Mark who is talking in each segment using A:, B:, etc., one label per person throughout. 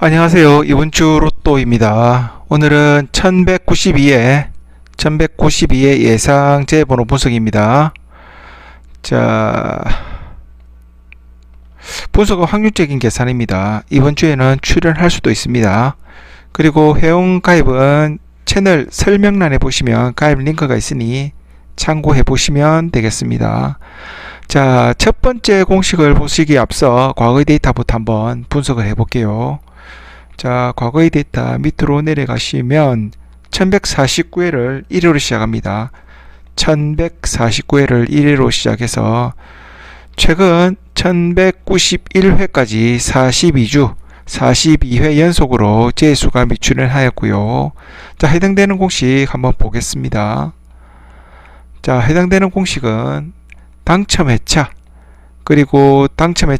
A: 안녕하세요. 이번 주 로또입니다. 오늘은 1192의 예상제 번호 분석입니다. 자, 분석은 확률적인 계산입니다. 이번 주에는 출연할 수도 있습니다. 그리고 회원 가입은 채널 설명란에 보시면 가입 링크가 있으니 참고해 보시면 되겠습니다. 자, 첫 번째 공식을 보시기에 앞서 과거의 데이터부터 한번 분석을 해 볼게요. 자, 과거의 데이터 밑으로 내려가시면 1149회를 1회로 시작합니다. 1149회를 1회로 시작해서 최근 1191회까지 42회 연속으로 재수가 미출을 하였고요. 자, 해당되는 공식 한번 보겠습니다. 자, 해당되는 공식은 당첨 회차, 그리고 당첨회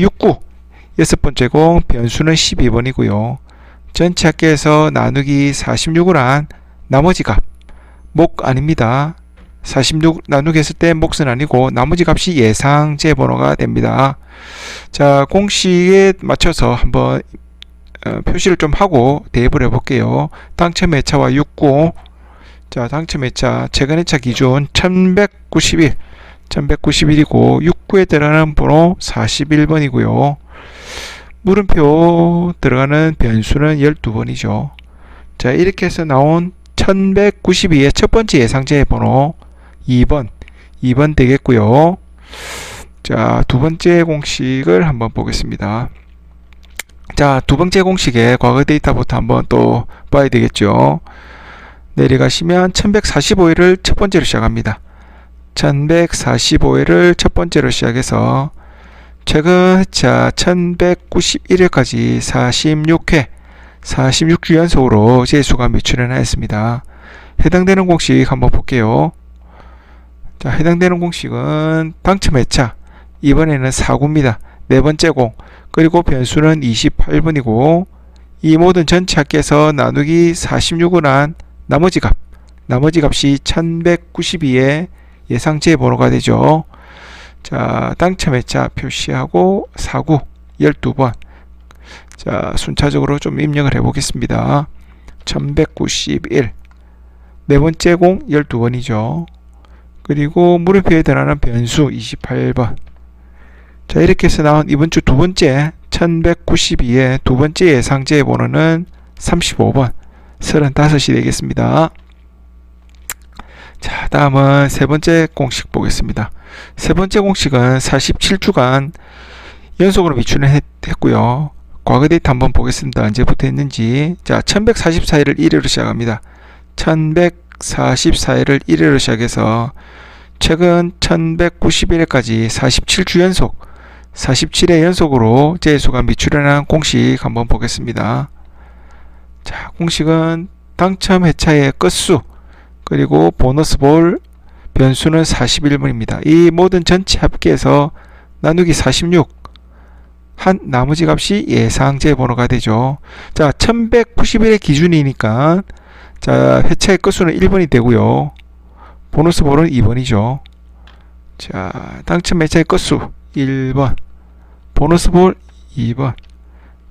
A: 69, 여섯 번째 공 변수는 12번이고요. 전체 합계에서 나누기 46을 한 나머지 값, 목 아닙니다. 46 나누기 했을 때 몫은 아니고 나머지 값이 예상제 번호가 됩니다. 자, 공식에 맞춰서 한번 표시를 좀 하고 대입을 해 볼게요. 당첨 회차와 69. 자, 당첨 회차 최근 회차 기준 1191이고 69에 들어가는 번호 41번이고요. 물음표 들어가는 변수는 12번이죠. 자, 이렇게 해서 나온 1192의 첫 번째 예상제 번호 2번 되겠고요. 자, 두 번째 공식을 한번 보겠습니다. 자, 두 번째 공식의 과거 데이터부터 한번 또 봐야 되겠죠. 내려가시면 1145회를 첫 번째로 시작합니다. 1145회를 첫 번째로 시작해서 최근 회차 1191회까지 46주 연속으로 재수가 미출을 하였습니다. 해당되는 공식 한번 볼게요. 자, 해당되는 공식은 당첨 회차, 이번에는 4구입니다. 네 번째 공, 그리고 변수는 28번이고 이 모든 전체 합계에서 나누기 46을 한 나머지 값이 1192의 예상제 번호가 되죠. 자, 당첨 회차 표시하고 4구 12번. 자, 순차적으로 좀 입력을 해 보겠습니다. 1191. 네 번째 공 12번이죠. 그리고 물음표에 들어가는 변수 28번. 자, 이렇게 해서 나온 이번 주 두 번째 1192의 두 번째 예상제 번호는 35번 35이 되겠습니다. 자, 다음은 세 번째 공식 보겠습니다. 세 번째 공식은 47주간 연속으로 미출을 했고요. 과거 데이터 한번 보겠습니다. 언제부터 했는지. 자, 1144회를 1회로 시작합니다. 1144회를 1회로 시작해서 최근 1191회까지 47주 연속 47회 연속으로 재수가 미출한 공식 한번 보겠습니다. 자, 공식은 당첨 회차의 끝수, 그리고 보너스 볼 변수는 41번입니다. 이 모든 전체 합계해서 나누기 46 한 나머지 값이 예상제 번호가 되죠. 자, 1191의 기준이니까 자, 회차의 끝수는 1번이 되고요. 보너스 볼은 2번이죠. 자, 당첨 회차의 끝수 1번, 보너스 볼 2번,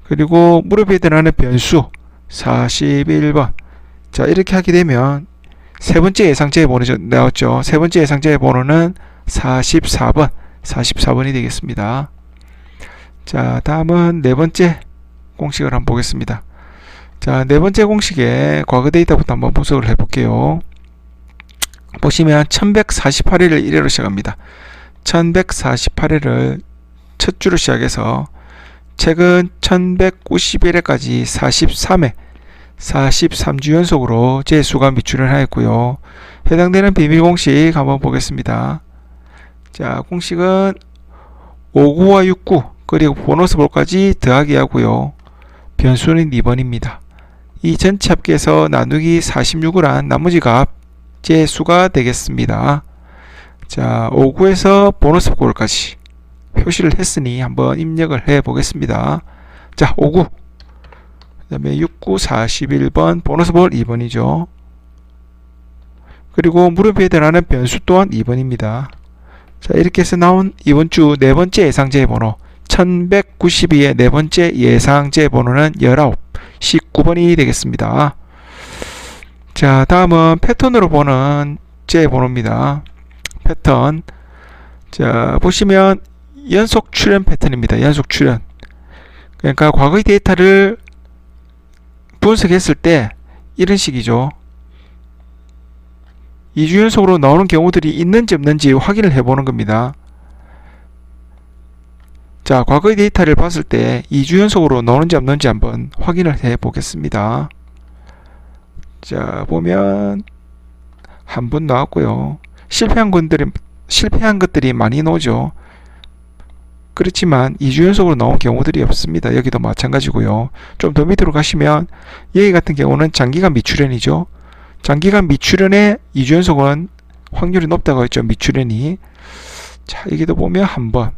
A: 그리고 물음표에 들어가는 변수 41번. 자, 이렇게 하게 되면 세 번째 예상제 번호 나왔죠. 세 번째 예상제 번호는 44번이 되겠습니다. 자, 다음은 네 번째 공식을 한번 보겠습니다. 자, 네 번째 공식의 과거 데이터부터 한번 분석을 해 볼게요. 보시면 1148회를 1회로 시작합니다. 1148회를 첫 주로 시작해서 최근 1191회까지 43주 연속으로 재수가 미출을 하였고요. 해당되는 비밀 공식 한번 보겠습니다. 자, 공식은 59와 69 그리고 보너스 볼까지 더하기 하고요. 변수는 2번입니다. 이 전체 합계에서 나누기 46을 한 나머지 값 재수가 되겠습니다. 자, 59에서 보너스 볼까지 표시를 했으니 한번 입력을 해 보겠습니다. 자, 59, 그 다음에 69, 41번, 보너스 볼 2번이죠. 그리고 물음표에 들어가는 변수 또한 2번입니다. 자, 이렇게 해서 나온 이번 주 네 번째 예상제 번호 1192의 네 번째 예상제 번호는 19, 19번이 되겠습니다. 자, 다음은 패턴으로 보는 제 번호입니다. 패턴. 자, 보시면 연속 출현 패턴입니다. 연속 출현. 그러니까 과거의 데이터를 분석했을 때 이런 식이죠. 2주 연속으로 나오는 경우들이 있는지 없는지 확인을 해보는 겁니다. 자, 과거의 데이터를 봤을 때 2주 연속으로 나오는지 없는지 한번 확인을 해 보겠습니다. 자, 보면 한 번 나왔고요. 실패한 것들이 많이 나오죠. 그렇지만 2주 연속으로 나온 경우들이 없습니다. 여기도 마찬가지고요. 좀 더 밑으로 가시면 여기 같은 경우는 장기간 미출현이죠. 장기간 미출현에 2주 연속은 확률이 높다고 했죠. 미출현이. 자, 여기도 보면 한 번.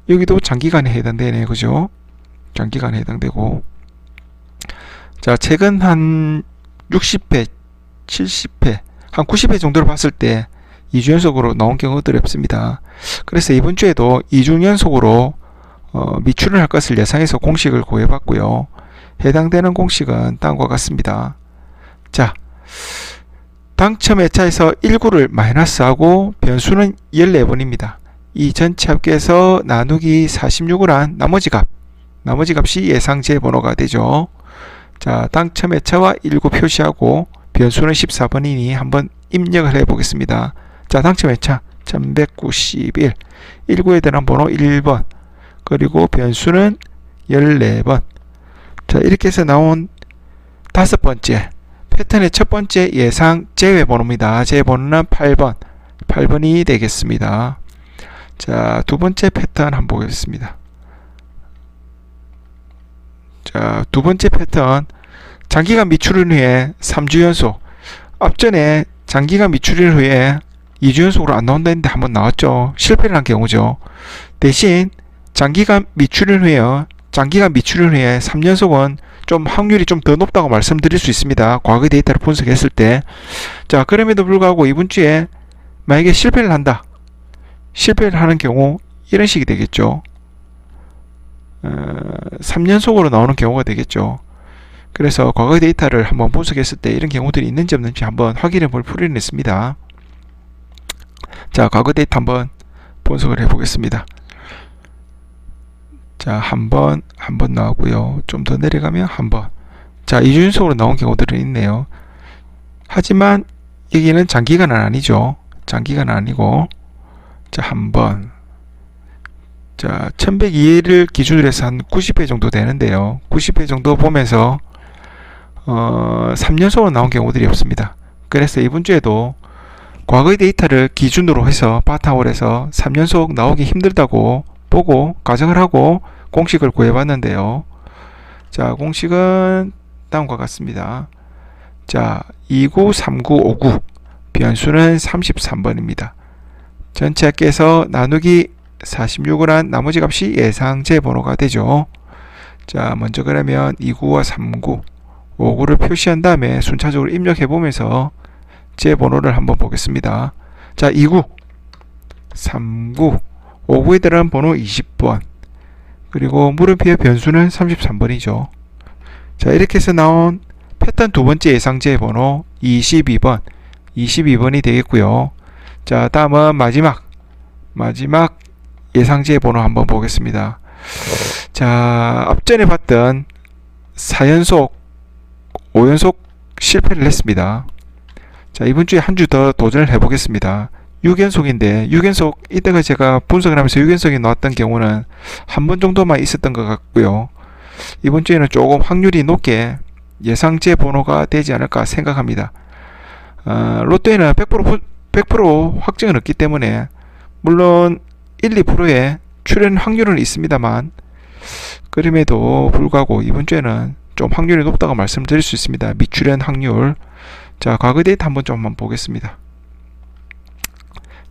A: 여기도 장기간에 해당되네요. 그죠? 장기간에 해당되고. 자, 최근 한 60회, 70회, 한 90회 정도를 봤을 때 2주 연속으로 나온 경우들이 없습니다. 그래서 이번 주에도 2주 연속으로 미출을 할 것을 예상해서 공식을 구해봤고요. 해당되는 공식은 다음과 같습니다. 자, 당첨 회차에서 19를 마이너스하고 변수는 14번입니다. 이 전체 합계에서 나누기 46을 한 나머지 값이 예상제 번호가 되죠. 자, 당첨 회차와 19 표시하고 변수는 14번이니 한번 입력을 해 보겠습니다. 자, 당첨 회차 1191, 19에 대한 번호 1번, 그리고 변수는 14번. 자, 이렇게 해서 나온 다섯 번째 패턴의 첫 번째 예상 제외 번호입니다. 제외 번호는 8번이 되겠습니다. 자, 두 번째 패턴 한번 보겠습니다. 자, 두 번째 패턴 장기간 미출현 후에 3주 연속. 앞전에 장기간 미출현 후에 2주 연속으로 안 나온다 했는데 한번 나왔죠. 실패를 한 경우죠. 대신 장기간 미출현 후에 3연속은 좀 확률이 좀 더 높다고 말씀드릴 수 있습니다. 과거 데이터를 분석했을 때. 자, 그럼에도 불구하고 이번 주에 만약에 실패를 하는 경우 이런 식이 되겠죠. 3연속으로 나오는 경우가 되겠죠. 그래서 과거 데이터를 한번 분석했을 때 이런 경우들이 있는지 없는지 한번 확인해 볼 필요는 있습니다. 자, 과거 데이터 한번 분석을 해 보겠습니다. 자, 한 번 나오고요. 좀 더 내려가면 한 번. 자, 2주 연속으로 나온 경우들은 있네요. 하지만 여기는 장기간은 아니죠. 장기간은 아니고. 자, 한 번. 자, 1102를 기준으로 해서 한 90회 정도 되는데요. 90회 정도 보면서 3연속으로 나온 경우들이 없습니다. 그래서 이번 주에도 과거의 데이터를 기준으로 해서 바탕으로 해서 3연속 나오기 힘들다고 보고 가정을 하고 공식을 구해봤는데요. 자, 공식은 다음과 같습니다. 자, 29, 39, 59 변수는 33번입니다. 전체 합계에서 나누기 46을 한 나머지 값이 예상제 번호가 되죠. 자, 먼저 그러면 29와 39, 59를 표시한 다음에 순차적으로 입력해 보면서 제 번호를 한번 보겠습니다. 자, 29, 39, 59에 들어간 번호 20번, 그리고 물음표의 변수는 33번이죠. 자, 이렇게 해서 나온 패턴 두 번째 예상제 번호 22번이 되겠고요. 자, 다음은 마지막 예상제 번호 한번 보겠습니다. 자, 앞전에 봤던 4연속, 5연속 실패를 했습니다. 자, 이번 주에 한 주 더 도전을 해보겠습니다. 6연속인데 6연속 이때가 제가 분석을 하면서 6연속이 나왔던 경우는 한 번 정도만 있었던 것 같고요. 이번 주에는 조금 확률이 높게 예상제 번호가 되지 않을까 생각합니다. 로또에는 100% 확정은 없기 때문에 물론 1, 2%의 출현 확률은 있습니다만 그럼에도 불구하고 이번 주에는 좀 확률이 높다고 말씀드릴 수 있습니다. 미출현 확률. 자, 과거 데이터 한번 보겠습니다.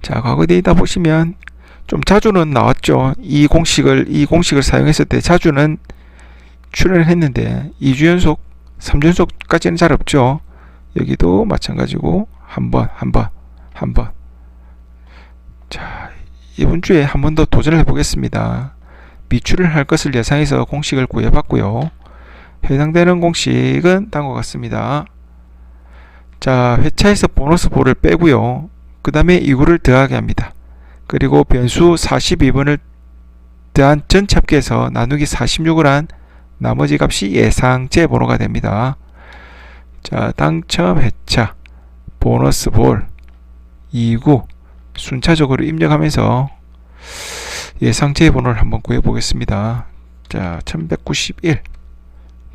A: 자, 과거 데이터 보시면 좀 자주는 나왔죠. 이 공식을 사용했을 때 자주는 출현을 했는데 2주 연속, 3주 연속까지는 잘 없죠. 여기도 마찬가지고 한 번. 자, 이번 주에 한 번 더 도전을 해보겠습니다. 미출을 할 것을 예상해서 공식을 구해봤고요. 해당되는 공식은 다음과 같습니다. 자, 회차에서 보너스 볼을 빼고요. 그 다음에 이구를 더하게 합니다. 그리고 변수 42번을 더한 전체 합계에서 나누기 46을 한 나머지 값이 예상제 번호가 됩니다. 자, 당첨 회차, 보너스 볼, 2구 순차적으로 입력하면서 예상제 번호를 한번 구해 보겠습니다. 자, 1191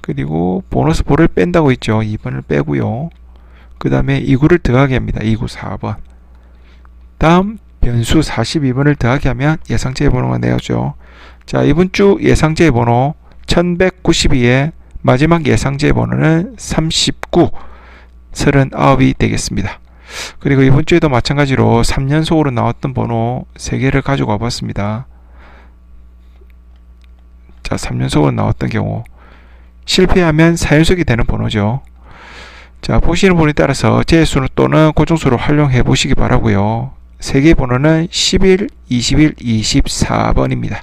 A: 그리고 보너스 볼을 뺀다고 있죠. 2번을 빼고요. 그 다음에 2구를 더하게 합니다. 2구 4번. 다음 변수 42번을 더하게 하면 예상제 번호가 나오죠. 자, 이번 주 예상제 번호 1192의 마지막 예상제 번호는 39, 39이 되겠습니다. 그리고 이번 주에도 마찬가지로 3연속으로 나왔던 번호 3개를 가지고 와봤습니다. 자, 3연속으로 나왔던 경우 실패하면 4연속이 되는 번호죠. 자, 보시는 번호에 따라서 제수로 또는 고정수로 활용해 보시기 바라고요. 3개 번호는 11, 21, 24번입니다.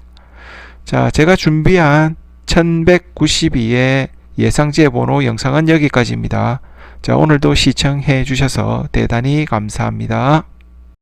A: 자, 제가 준비한 1192의 예상제 번호 영상은 여기까지입니다. 자, 오늘도 시청해 주셔서 대단히 감사합니다.